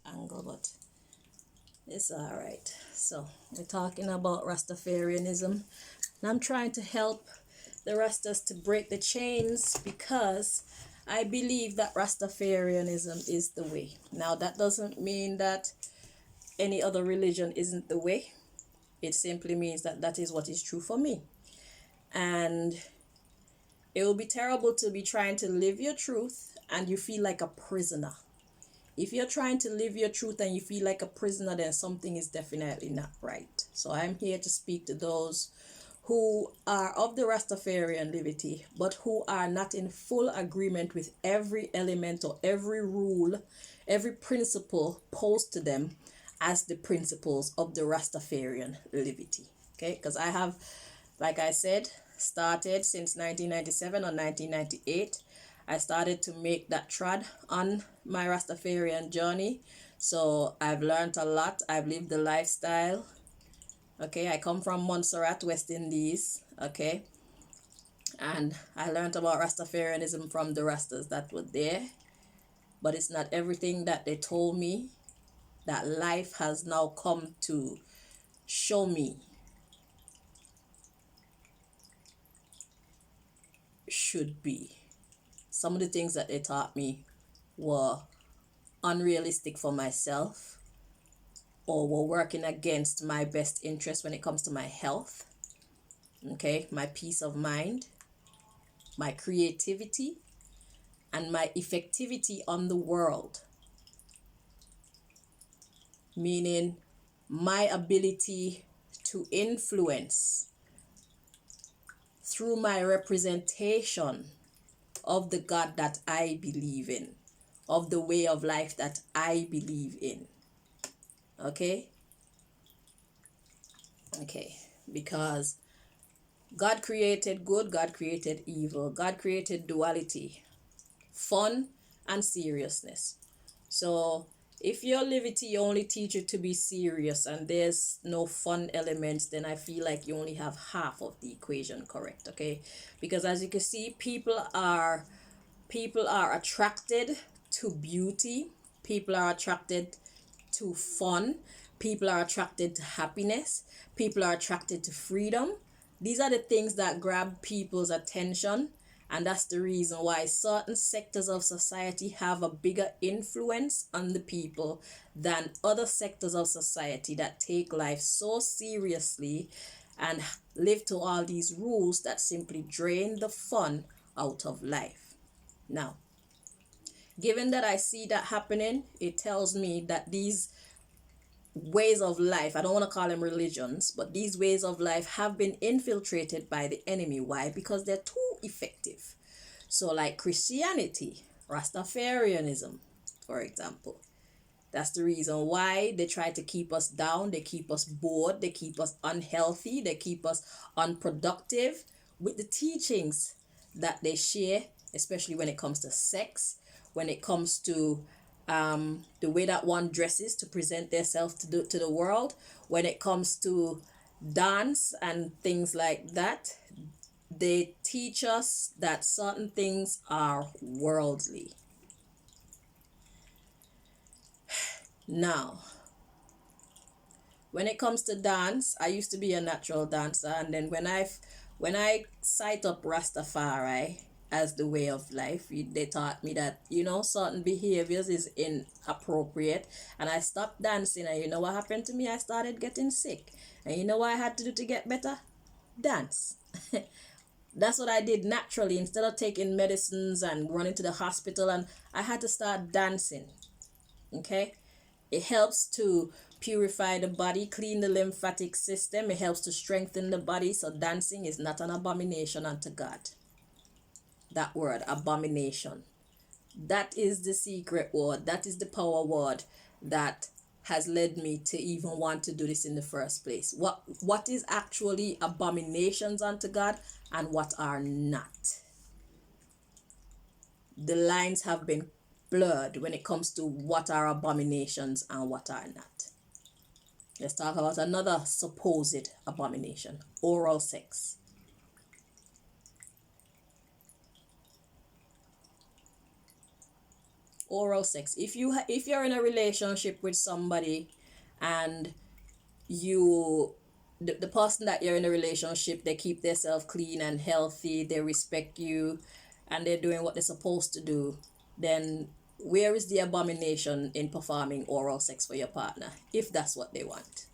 angle, but it's all right. So we're talking about Rastafarianism, and I'm trying to help the Rastas to break the chains because I believe that Rastafarianism is the way. Now, that doesn't mean that any other religion isn't the way. It simply means that that is what is true for me. And it will be terrible to be trying to live your truth and you feel like a prisoner. If you're trying to live your truth and you feel like a prisoner, then something is definitely not right. So I'm here to speak to those who are of the Rastafarian liberty, but who are not in full agreement with every element or every rule, every principle posed to them as the principles of the Rastafarian liberty. Okay, because I have, like I said, started since 1997 or 1998. I started to make that trad on my Rastafarian journey. So I've learned a lot. I've lived the lifestyle. Okay, I come from Montserrat, West Indies. Okay, and I learned about Rastafarianism from the Rastas that were there. But it's not everything that they told me that life has now come to show me should be. Some of the things that they taught me were unrealistic for myself or were working against my best interest when it comes to my health, okay, my peace of mind, my creativity, and my effectivity on the world, meaning my ability to influence through my representation of the God that I believe in, of the way of life that I believe in. Okay? Okay. Because God created good, God created evil, God created duality, fun and seriousness. So if your liberty only teach you to be serious and there's no fun elements, then I feel like you only have half of the equation correct. Okay, because as you can see, people are attracted to beauty, people are attracted to fun, people are attracted to happiness, people are attracted to freedom. These are the things that grab people's attention, and that's the reason why certain sectors of society have a bigger influence on the people than other sectors of society that take life so seriously and live to all these rules that simply drain the fun out of life. Now, given that I see that happening, it tells me that these ways of life, I don't want to call them religions, but these ways of life have been infiltrated by the enemy. Why? Because they're too effective. So like Christianity, Rastafarianism, for example, that's the reason why they try to keep us down, they keep us bored, they keep us unhealthy, they keep us unproductive with the teachings that they share, especially when it comes to sex, when it comes to the way that one dresses to present themselves to the world, when it comes to dance and things like that. They teach us that certain things are worldly. Now, when it comes to dance, I used to be a natural dancer, and then when I sight up Rastafari as the way of life, they taught me that certain behaviors is inappropriate, and I stopped dancing. And you know what happened to me? I started getting sick, and you know what I had to do to get better? Dance. That's what I did naturally instead of taking medicines and running to the hospital, and I had to start dancing. Okay, it helps to purify the body, clean the lymphatic system. It helps to strengthen the body. So dancing is not an abomination unto God. That word, abomination. That is the secret word. That is the power word that has led me to even want to do this in the first place. What is actually abominations unto God and what are not? The lines have been blurred when it comes to what are abominations and what are not. Let's talk about another supposed abomination: oral sex. Oral sex. If you're in a relationship with somebody, and the person that you're in a relationship, they keep themselves clean and healthy, they respect you, and they're doing what they're supposed to do, then where is the abomination in performing oral sex for your partner if that's what they want?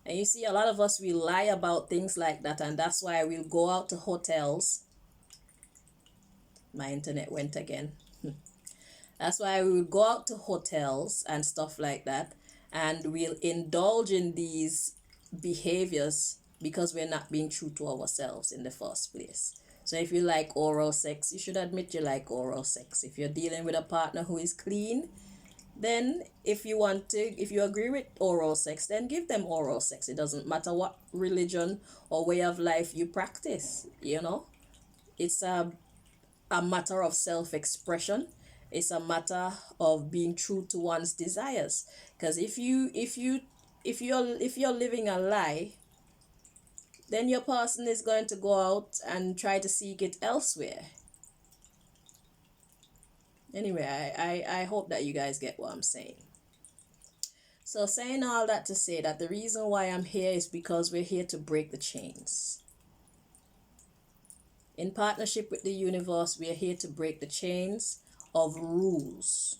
And you see, a lot of us, we lie about things like that, and that's why we'll go out to hotels. My internet went again. That's why we will go out to hotels and stuff like that, and we'll indulge in these behaviors because we're not being true to ourselves in the first place. So if you like oral sex, you should admit you like oral sex. If you're dealing with a partner who is clean, then if you agree with oral sex, then give them oral sex. It doesn't matter what religion or way of life you practice, you know. It's a matter of self-expression. It's a matter of being true to one's desires. Because if you're living a lie, then your person is going to go out and try to seek it elsewhere. Anyway, I hope that you guys get what I'm saying. So saying all that to say that the reason why I'm here is because we're here to break the chains. In partnership with the universe, we are here to break the chains of rules.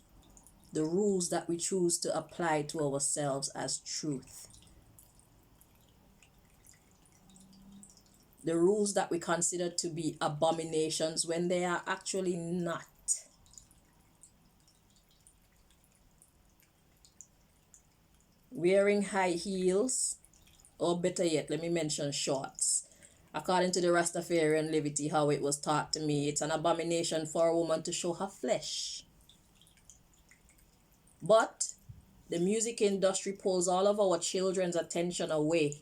The rules that we choose to apply to ourselves as truth. The rules that we consider to be abominations when they are actually not. Wearing high heels, or better yet, let me mention shorts. According to the Rastafarian levity, how it was taught to me, it's an abomination for a woman to show her flesh. But the music industry pulls all of our children's attention away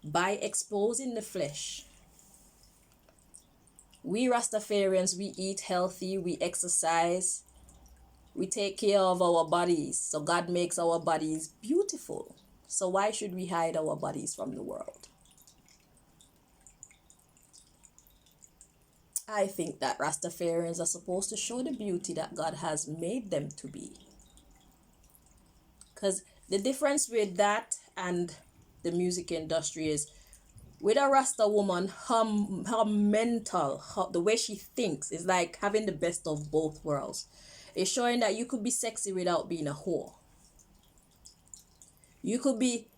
by exposing the flesh. We Rastafarians, we eat healthy, we exercise, we take care of our bodies. So God makes our bodies beautiful. So why should we hide our bodies from the world? I think that Rastafarians are supposed to show the beauty that God has made them to be. Because the difference with that and the music industry is, with a Rasta woman, her mental, the way she thinks is like having the best of both worlds. It's showing that you could be sexy without being a whore. You could be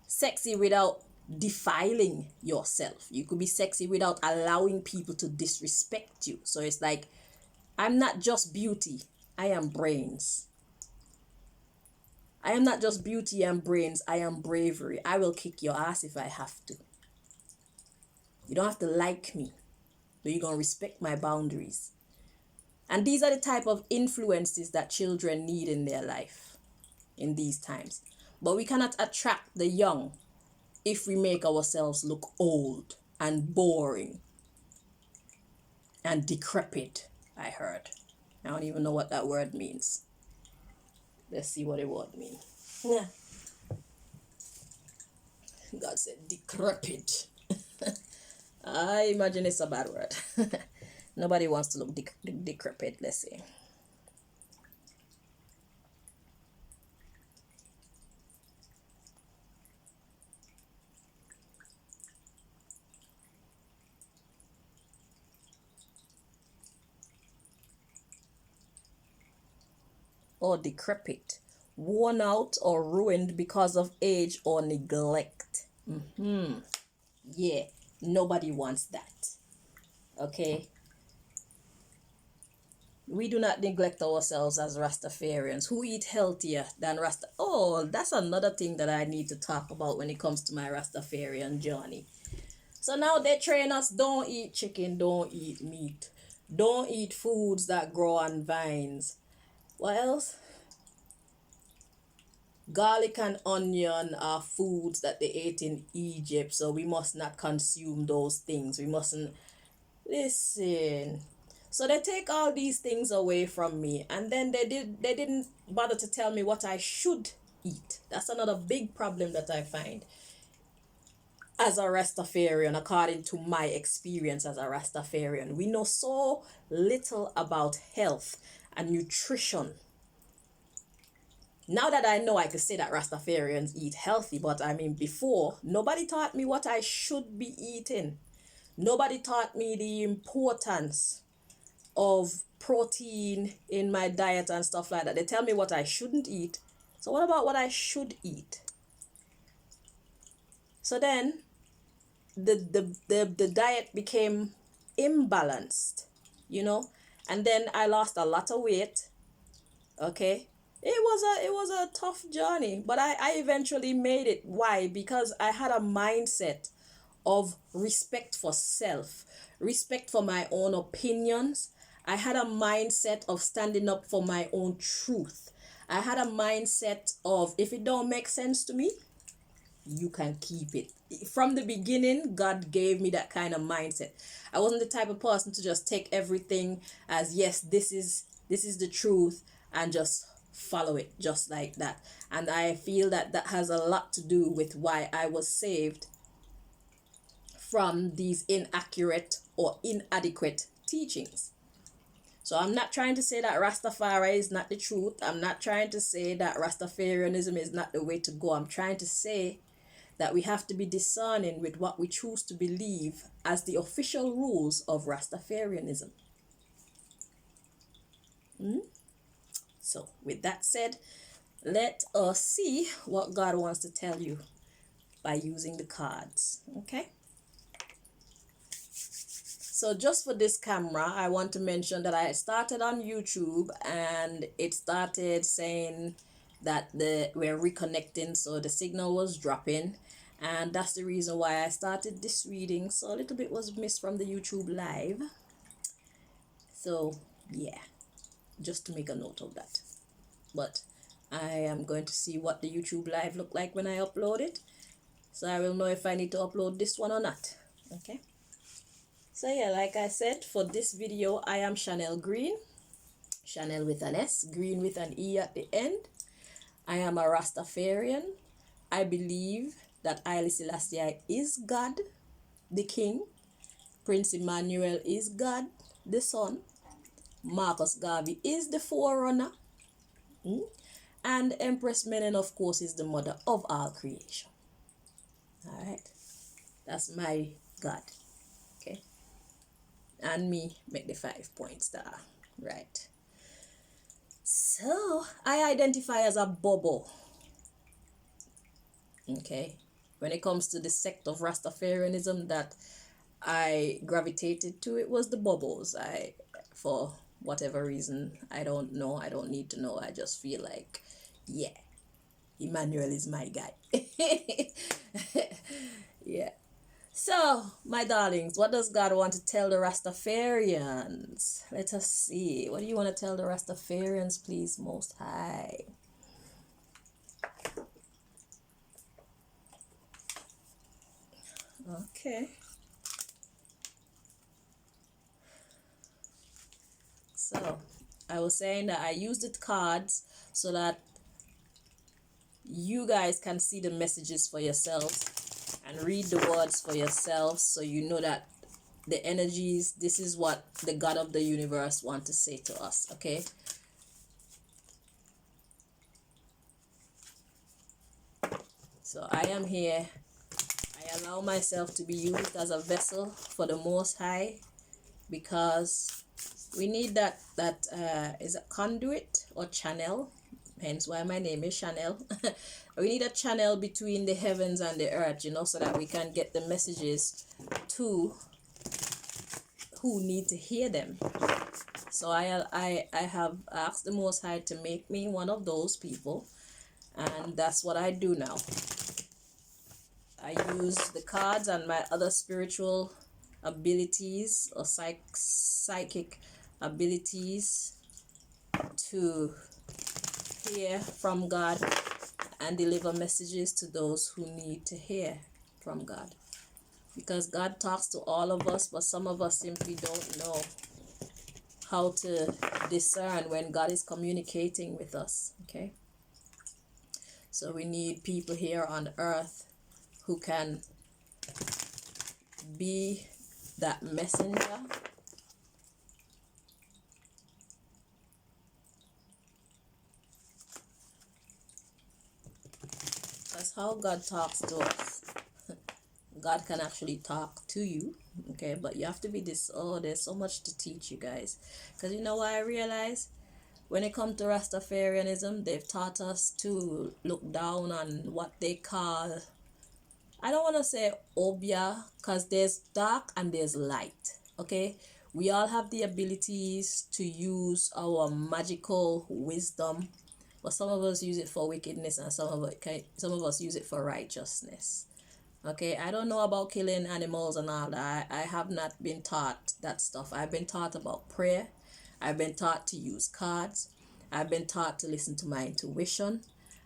sexy without defiling yourself. You could be sexy without allowing people to disrespect you. So it's like, I'm not just beauty, I am brains. I am not just beauty and brains, I am bravery. I will kick your ass if I have to. You don't have to like me, but you're going to respect my boundaries. And these are the type of influences that children need in their life in these times. But we cannot attract the young if we make ourselves look old and boring and decrepit, I heard. I don't even know what that word means. Let's see what it would mean. Yeah. God said decrepit. I imagine it's a bad word. Nobody wants to look decrepit, let's see. Or decrepit, worn out or ruined because of age or neglect. Yeah, nobody wants that. Okay, we do not neglect ourselves as Rastafarians who eat healthier than Rasta. Oh, that's another thing that I need to talk about when it comes to my Rastafarian journey. So now they train us, don't eat chicken, don't eat meat, don't eat foods that grow on vines. What else? Garlic and onion are foods that they ate in Egypt, so we must not consume those things. We mustn't. Listen. So they take all these things away from me, and then they didn't bother to tell me what I should eat. That's another big problem that I find. as a Rastafarian, according to my experience as a Rastafarian. We know so little about health and nutrition. Now that I know, I could say that Rastafarians eat healthy, but I mean, before, nobody taught me what I should be eating. Nobody taught me the importance of protein in my diet and stuff like that. They tell me what I shouldn't eat. So what about what I should eat? So then the diet became imbalanced, you know, and then I lost a lot of weight. Okay, it was a tough journey, but I eventually made it. Why? Because I had a mindset of respect for self, respect for my own opinions. I had a mindset of standing up for my own truth. I had a mindset of, if it don't make sense to me, you can keep it. From the beginning, God gave me that kind of mindset. I wasn't the type of person to just take everything as, yes, this is the truth, and just follow it just like that. And I feel that that has a lot to do with why I was saved from these inaccurate or inadequate teachings. So I'm not trying to say that Rastafari is not the truth. I'm not trying to say that Rastafarianism is not the way to go. I'm trying to say that we have to be discerning with what we choose to believe as the official rules of Rastafarianism. So with that said, let us see what God wants to tell you by using the cards. Okay? So just for this camera, I want to mention that I started on YouTube, and it started saying that we're reconnecting, so the signal was dropping, and that's the reason why I started this reading. So a little bit was missed from the YouTube live. So yeah, just to make a note of that. But I am going to see what the YouTube live look like when I upload it, so I will know if I need to upload this one or not. Okay. So yeah, like I said, for this video, I am Chanel Green. Chanel with an S, Green with an E at the end. I am a Rastafarian. I believe that Haile Selassie is God, the King. Prince Emmanuel is God, the Son. Marcus Garvey is the Forerunner. And Empress Menen, of course, is the mother of all creation. Alright, that's my God. Okay. And me make the 5-point star. Right. So I identify as a bubble. Okay. When it comes to the sect of Rastafarianism that I gravitated to, it was the bubbles. For whatever reason, I don't know. I don't need to know. I just feel like, yeah, Emmanuel is my guy. Yeah. So, my darlings, what does God want to tell the Rastafarians? Let us see. What do you want to tell the Rastafarians, please, Most High? Okay. So, I was saying that I used the cards so that you guys can see the messages for yourselves and read the words for yourselves, so you know that the energies, this is what the God of the universe want to say to us. Okay. So I am here. I allow myself to be used as a vessel for the Most High, because we need that is a conduit or channel, hence why my name is Chanel. We need a channel between the heavens and the earth, you know, so that we can get the messages to who need to hear them. So I have asked the Most High to make me one of those people, and that's what I do now. I use the cards and my other spiritual abilities or psychic abilities to hear from God and deliver messages to those who need to hear from God. Because God talks to all of us, but some of us simply don't know how to discern when God is communicating with us. Okay? So we need people here on earth who can be that messenger. That's how God talks to us. God can actually talk to you, okay? But you have to be this. Oh, there's so much to teach you guys. Because you know what I realize? When it comes to Rastafarianism, they've taught us to look down on what they call, I don't want to say obia, because there's dark and there's light, okay? We all have the abilities to use our magical wisdom, but some of us use it for wickedness and some of us use it for righteousness. Okay, I don't know about killing animals and all that. I have not been taught that stuff. I've been taught about prayer. I've been taught to use cards. I've been taught to listen to my intuition.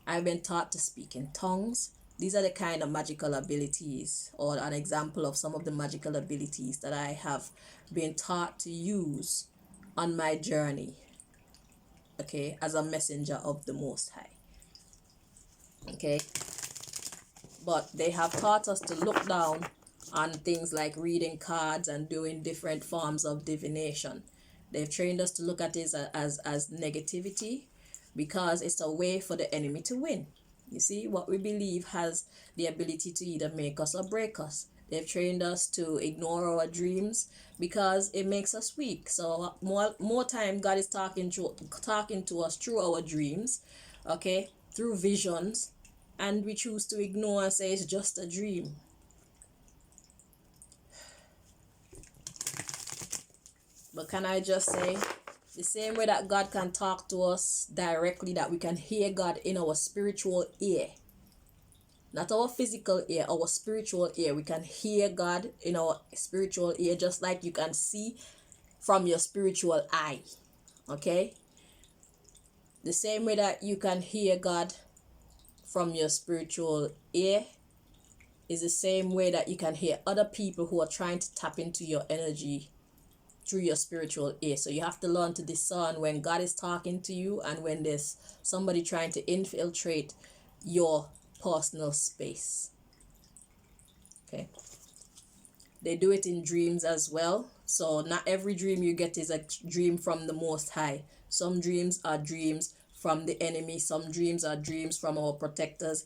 I've been taught to speak in tongues. These are the kind of magical abilities, or an example of some of the magical abilities that I have been taught to use on my journey, okay, as a messenger of the Most High. Okay, but they have taught us to look down on things like reading cards and doing different forms of divination. They've trained us to look at it as negativity, because it's a way for the enemy to win. You see, what we believe has the ability to either make us or break us. They've trained us to ignore our dreams because it makes us weak. So more time God is talking to us through our dreams, okay, through visions, and we choose to ignore and say it's just a dream. But can I just say, the same way that God can talk to us directly, that we can hear God in our spiritual ear, not our physical ear, our spiritual ear. We can hear God in our spiritual ear, just like you can see from your spiritual eye. Okay? The same way that you can hear God from your spiritual ear is the same way that you can hear other people who are trying to tap into your energy through your spiritual ear. So you have to learn to discern when God is talking to you and when there's somebody trying to infiltrate your personal space. Okay. They do it in dreams as well. So not every dream you get is a dream from the Most High. Some dreams are dreams from the enemy. Some dreams are dreams from our protectors.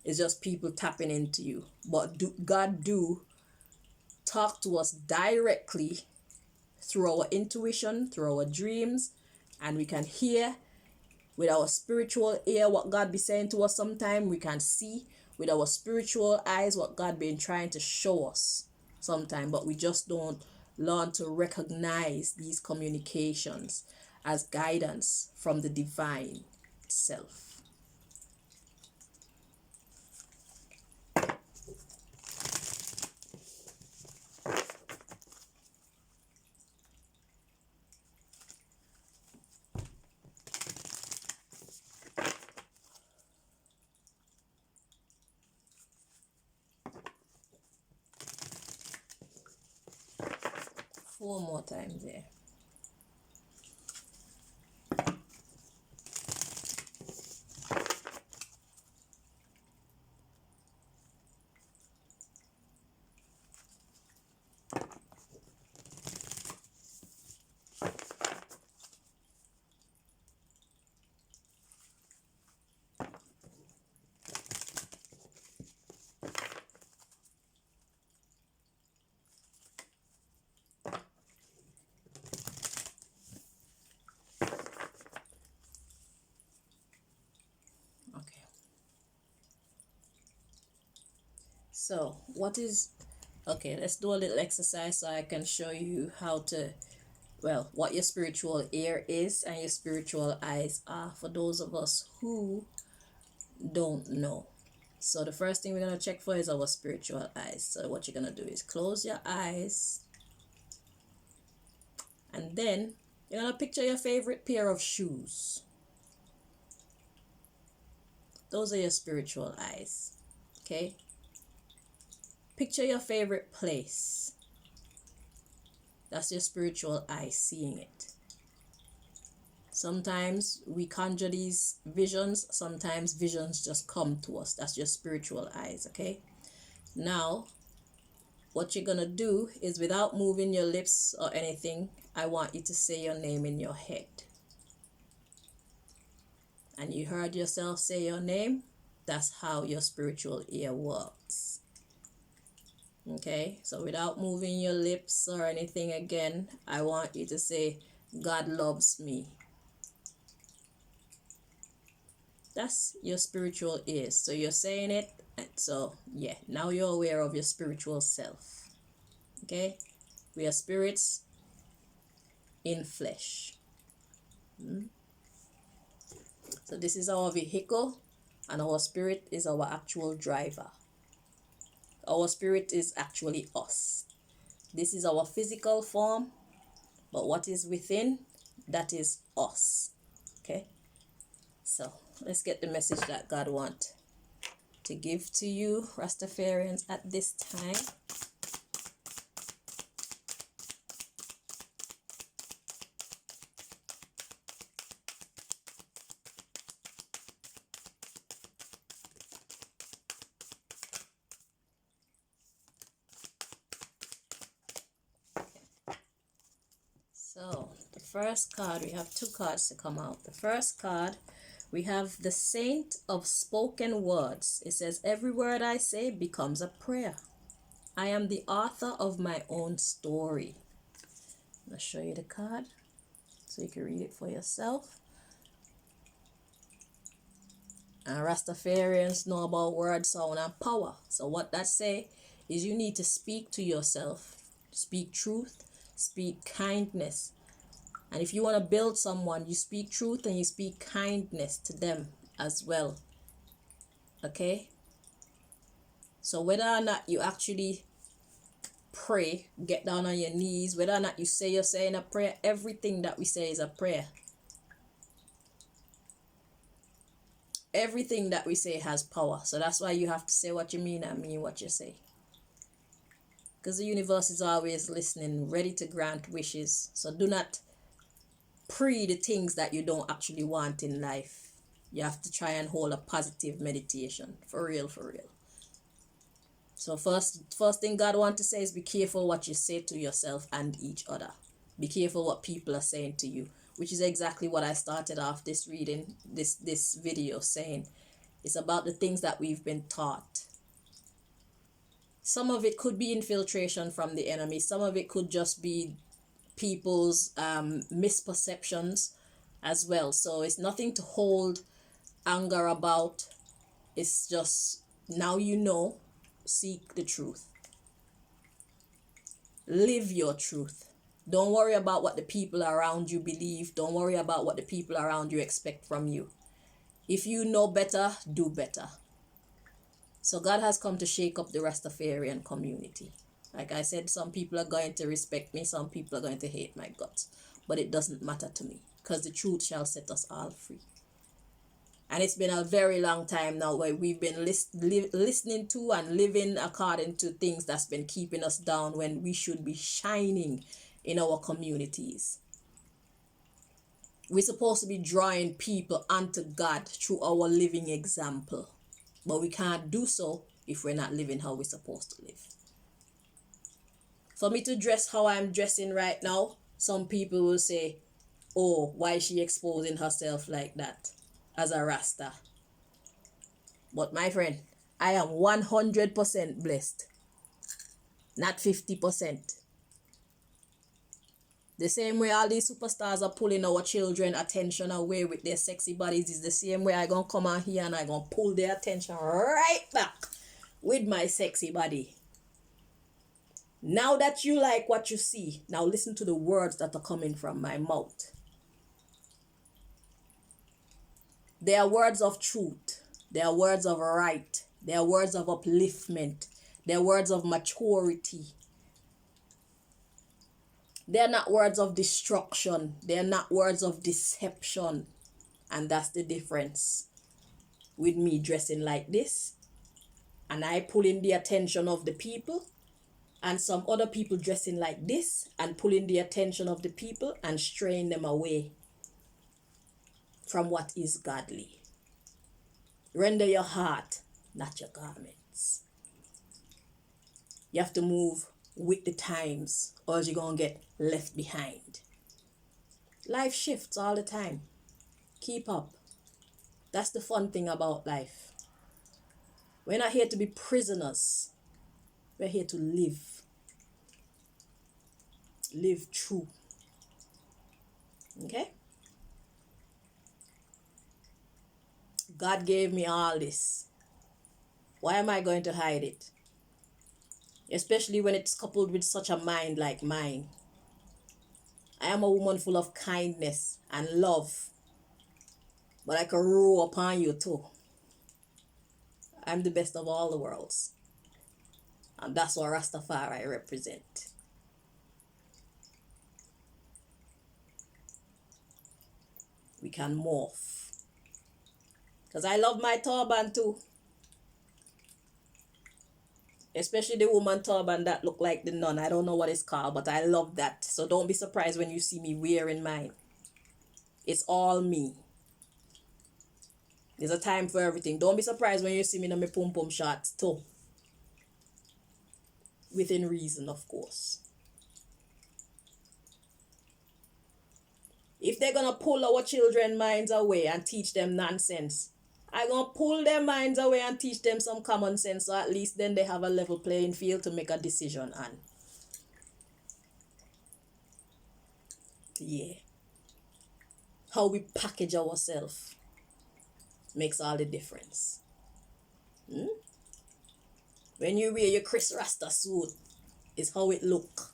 It's just people tapping into you. But God do talk to us directly through our intuition, through our dreams, and we can hear with our spiritual ear what God be saying to us. Sometime we can see with our spiritual eyes what God been trying to show us sometime, but we just don't learn to recognize these communications as guidance from the divine self. 4 more times there. Okay. So what is, okay, let's do a little exercise so I can show you how to, well, what your spiritual ear is and your spiritual eyes are, for those of us who don't know. So the first thing we're going to check for is our spiritual eyes. So what you're going to do is close your eyes, and then you're going to picture your favorite pair of shoes. Those are your spiritual eyes. Okay? Picture your favorite place. That's your spiritual eye seeing it. Sometimes we conjure these visions. Sometimes visions just come to us. That's your spiritual eyes. Okay? Now, what you're gonna do is, without moving your lips or anything, I want you to say your name in your head. And you heard yourself say your name. That's how your spiritual ear works. Okay, so without moving your lips or anything again, I want you to say, God loves me. That's your spiritual ears. So you're saying it. So yeah, now you're aware of your spiritual self. Okay, we are spirits in flesh. So this is our vehicle, and our spirit is our actual driver. Our spirit is actually us. This is our physical form, but what is within, that is us. Okay, so let's get the message that God wants to give to you, Rastafarians, at this time. So the first card, we have two cards to come out. The first card, we have the Saint of Spoken Words. It says, every word I say becomes a prayer. I am the author of my own story. I'll show you the card so you can read it for yourself. And Rastafarians know about word, sound, and power. So what that say is, you need to speak to yourself, speak truth, speak kindness. And if you want to build someone, you speak truth and you speak kindness to them as well. Okay? So whether or not you actually pray, get down on your knees, whether or not you say you're saying a prayer, everything that we say is a prayer. Everything that we say has power. So that's why you have to say what you mean and mean what you say. Because the universe is always listening, ready to grant wishes. So do not pray the things that you don't actually want in life. You have to try and hold a positive meditation. For real, for real. So first thing God wants to say is, be careful what you say to yourself and each other. Be careful what people are saying to you, which is exactly what I started off this reading, this video saying. It's about the things that we've been taught. Some of it could be infiltration from the enemy. Some of it could just be people's misperceptions as well. So it's nothing to hold anger about. It's just, now you know, seek the truth. Live your truth. Don't worry about what the people around you believe. Don't worry about what the people around you expect from you. If you know better, do better. So God has come to shake up the Rastafarian community. Like I said, some people are going to respect me, some people are going to hate my guts. But it doesn't matter to me, because the truth shall set us all free. And it's been a very long time now where we've been listening to and living according to things that's been keeping us down, when we should be shining in our communities. We're supposed to be drawing people unto God through our living example. But we can't do so if we're not living how we're supposed to live. For me to dress how I'm dressing right now, some people will say, oh, why is she exposing herself like that as a Rasta? But my friend, I am 100% blessed, not 50%. The same way all these superstars are pulling our children attention away with their sexy bodies is the same way I gonna come on here and I gonna pull their attention right back with my sexy body. Now that you like what you see, now listen to the words that are coming from my mouth. They are words of truth. They are words of right. They are words of upliftment. They are words of maturity. They are not words of destruction. They are not words of deception. And that's the difference with me dressing like this, and I pulling the attention of the people, and some other people dressing like this and pulling the attention of the people and straying them away from what is godly. Render your heart, not your garments. You have to move with the times, or else you're going to get left behind. Life shifts all the time. Keep up. That's the fun thing about life. We're not here to be prisoners. We're here to live. Live true. Okay? God gave me all this. Why am I going to hide it? Especially when it's coupled with such a mind like mine. I am a woman full of kindness and love. But I can roll upon you too. I'm the best of all the worlds. And that's what Rastafari represent. We can morph. Because I love my turban too. Especially the woman turban that look like the nun. I don't know what it's called, but I love that. So don't be surprised when you see me wearing mine. It's all me. There's a time for everything. Don't be surprised when you see me in my pom-pom shorts too. Within reason, of course. If they're going to pull our children's minds away and teach them nonsense, I'm going to pull their minds away and teach them some common sense, so at least then they have a level playing field to make a decision on. Yeah. How we package ourselves makes all the difference. When you wear your Chris Rasta suit, is how it look.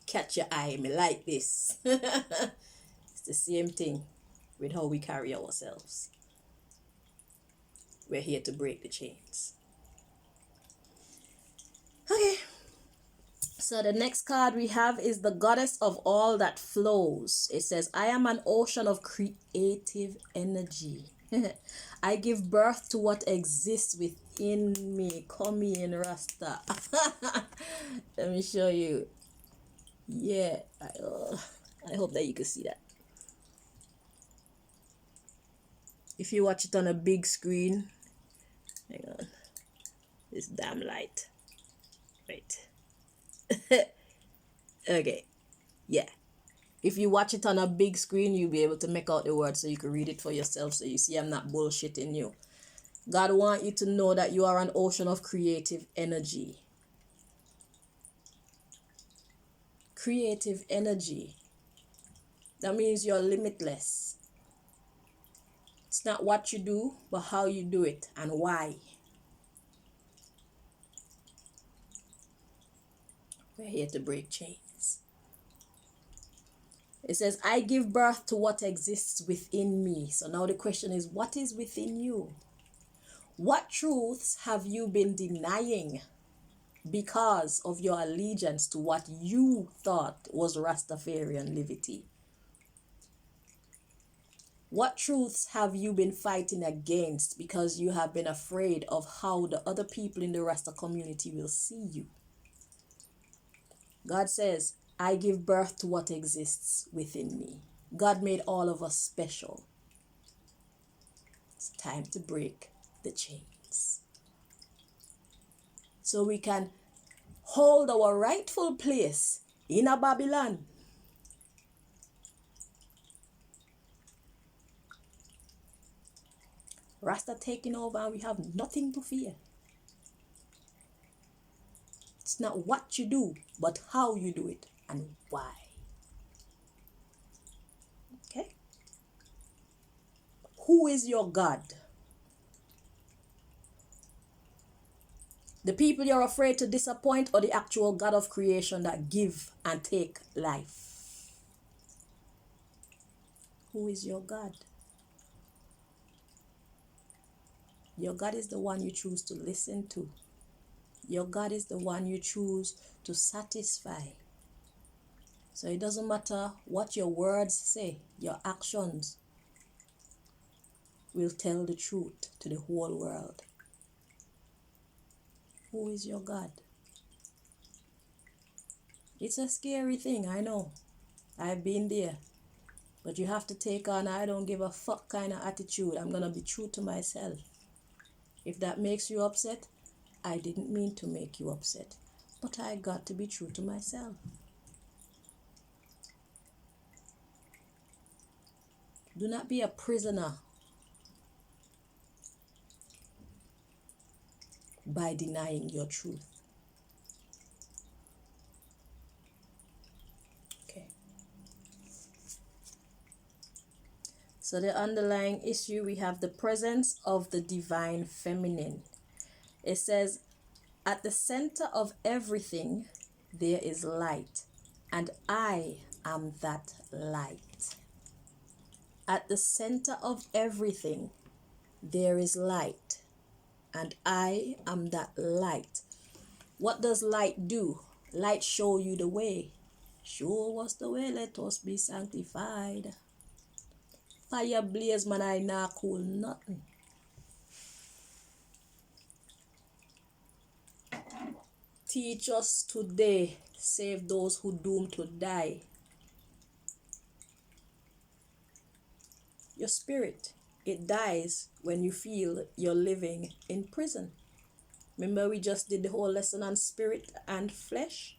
Catch your eye, me like this. It's the same thing with how we carry ourselves. We're here to break the chains. Okay. So the next card we have is the goddess of all that flows. It says, I am an ocean of creative energy. I give birth to what exists within me. Come in, Rasta. Let me show you. Yeah. I hope that you can see that. If you watch it on a big screen, hang on, this damn light. Wait. Okay. Yeah. If you watch it on a big screen, you'll be able to make out the words so you can read it for yourself. So you see I'm not bullshitting you. God wants you to know that you are an ocean of creative energy. Creative energy. That means you're limitless. It's not what you do, but how you do it and why. We're here to break chains. It says, I give birth to what exists within me. So now the question is, what is within you? What truths have you been denying because of your allegiance to what you thought was Rastafarian liberty? What truths have you been fighting against because you have been afraid of how the other people in the Rasta community will see you? God says, I give birth to what exists within me. God made all of us special. It's time to break the chains, so we can hold our rightful place in a Babylon. Rasta taking over and we have nothing to fear. It's not what you do, but how you do it and why. Okay? Who is your God? The people you're afraid to disappoint, or the actual God of creation that give and take life? Who is your God? Your God is the one you choose to listen to. Your God is the one you choose to satisfy. So it doesn't matter what your words say, your actions will tell the truth to the whole world. Who is your God? It's a scary thing, I know. I've been there. But you have to take on I don't give a fuck kind of attitude. I'm going to be true to myself. If that makes you upset, I didn't mean to make you upset. But I got to be true to myself. Do not be a prisoner by denying your truth. Okay. So the underlying issue, we have the presence of the divine feminine. It says, at the center of everything, there is light, and I am that light. At the center of everything, there is light, and I am that light. What does light do? Light show you the way. Show us the way, let us be sanctified. Fire blaze, man, I not cool nothing. Teach us today, save those who doomed to die. Your spirit, it dies when you feel you're living in prison. Remember, we just did the whole lesson on spirit and flesh,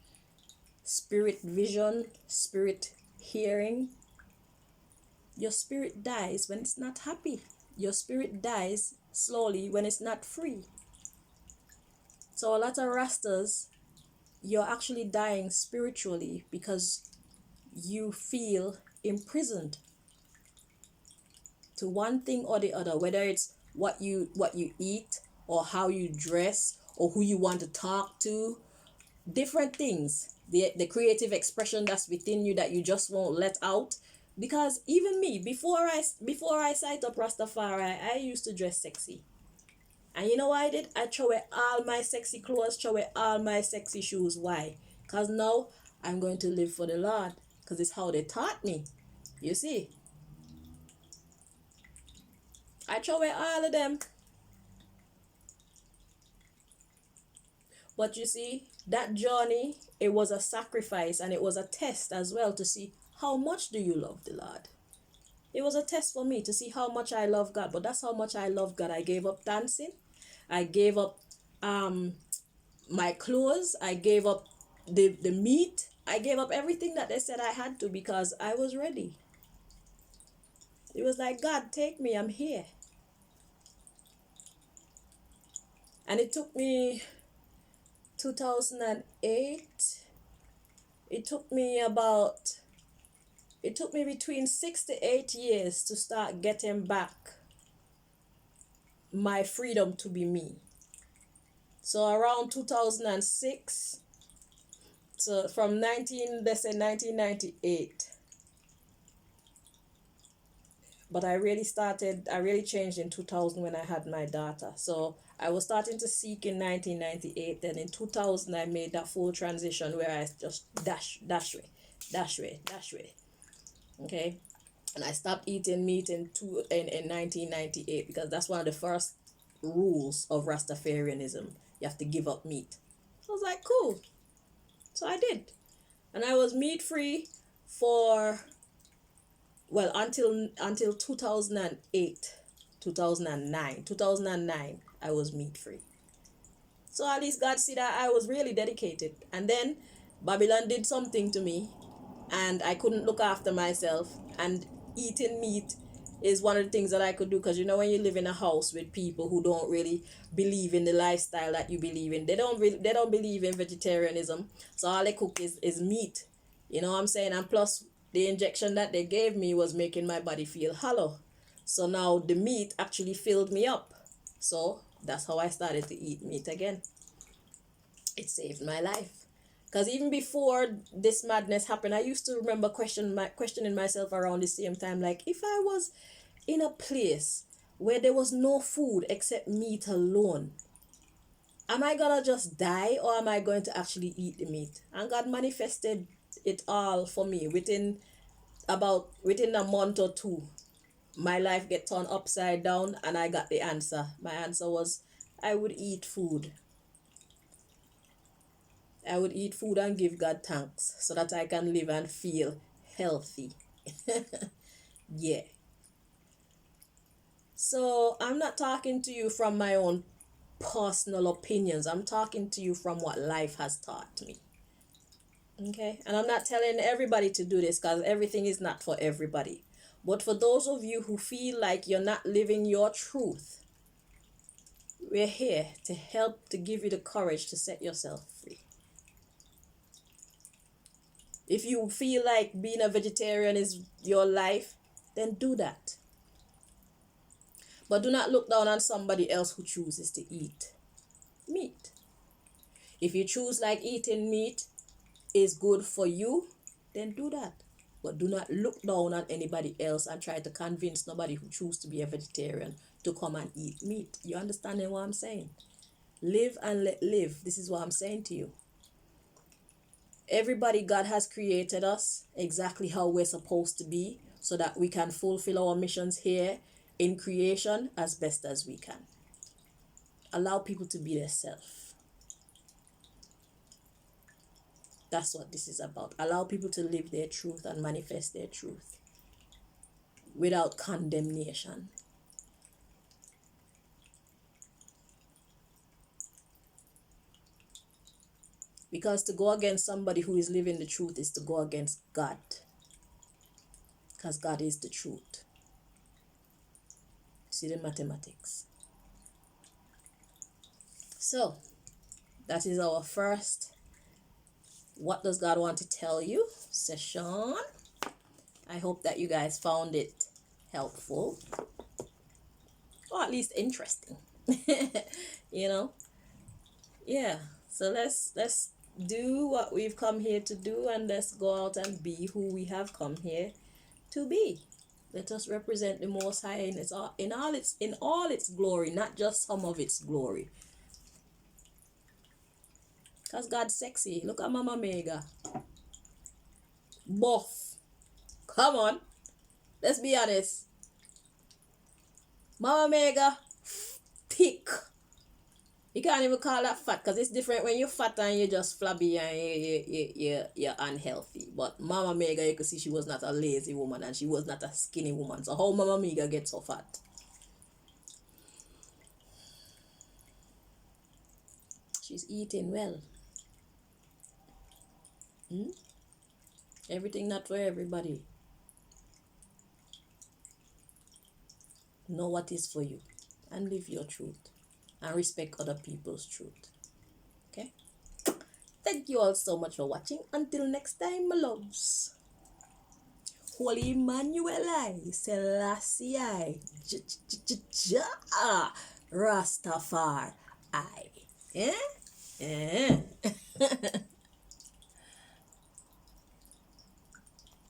spirit vision, spirit hearing. Your spirit dies when it's not happy. Your spirit dies slowly when it's not free. So a lot of Rastas, you're actually dying spiritually because you feel imprisoned to one thing or the other, whether it's what you eat, or how you dress, or who you want to talk to, different things, the creative expression that's within you that you just won't let out. Because even me, before I sight up Rastafari, I used to dress sexy. And you know what I did? I throw away all my sexy clothes, throw away all my sexy shoes. Why? Because now I'm going to live for the Lord. Because it's how they taught me. You see? I throw away all of them. But you see, that journey, it was a sacrifice, and it was a test as well to see how much do you love the Lord. It was a test for me to see how much I love God. But that's how much I love God. I gave up dancing. I gave up my clothes. I gave up the meat. I gave up everything that they said I had to, because I was ready. It was like, God, take me. I'm here. And it took me 2008. It took me between 6 to 8 years to start getting back my freedom to be me. So around 2006, so from 1998. But I really changed in 2000 when I had my daughter. So I was starting to seek in 1998. Then in 2000, I made that full transition where I just dash way. Okay. And I stopped eating meat in 1998, because that's one of the first rules of Rastafarianism. You have to give up meat. I was like, cool. So I did. And I was meat free for, well, until 2008, 2009, I was meat free. So at least God see that I was really dedicated. And then Babylon did something to me, and I couldn't look after myself, and eating meat is one of the things that I could do. Because you know, when you live in a house with people who don't really believe in the lifestyle that you believe in, they don't believe in vegetarianism, so all they cook is meat. You know what I'm saying? And plus, the injection that they gave me was making my body feel hollow. So now the meat actually filled me up. So that's how I started to eat meat again. It saved my life. Because even before this madness happened, I used to remember questioning myself around the same time. Like, if I was in a place where there was no food except meat alone, am I gonna just die, or am I going to actually eat the meat? And God manifested it all for me within a month or two. My life get turned upside down, and I got the answer. My answer was, I would eat food. I would eat food and give God thanks so that I can live and feel healthy. Yeah. So I'm not talking to you from my own personal opinions. I'm talking to you from what life has taught me. Okay? And I'm not telling everybody to do this because everything is not for everybody. But for those of you who feel like you're not living your truth, we're here to help, to give you the courage to set yourself free. If you feel like being a vegetarian is your life, then do that. But do not look down on somebody else who chooses to eat meat. If you choose like eating meat is good for you, then do that. But do not look down on anybody else and try to convince nobody who chooses to be a vegetarian to come and eat meat. You understanding what I'm saying? Live and let live. This is what I'm saying to you. Everybody, God has created us exactly how we're supposed to be so that we can fulfill our missions here in creation as best as we can. Allow people to be themselves. That's what this is about. Allow people to live their truth and manifest their truth without condemnation. Because to go against somebody who is living the truth is to go against God. Because God is the truth. See the mathematics. So, that is our first What Does God Want to Tell You session. I hope that you guys found it helpful. Or at least interesting. You know? Yeah. So let's do what we've come here to do, and let's go out and be who we have come here to be. Let us represent the Most High in all its glory, not just some of its glory. Because God's sexy. Look at Mama Mega. Buff. Come on. Let's be honest. Mama Mega, thick. You can't even call that fat because it's different when you're fat and you're just flabby and you're unhealthy. But Mama Mega, you can see she was not a lazy woman and she was not a skinny woman. So how Mama Mega gets so fat? She's eating well. Everything not for everybody. Know what is for you and live your truth and respect other people's truth. Okay? Thank you all so much for watching. Until next time, my loves. Holy Emmanuel, Selassie, Rastafari. Eh?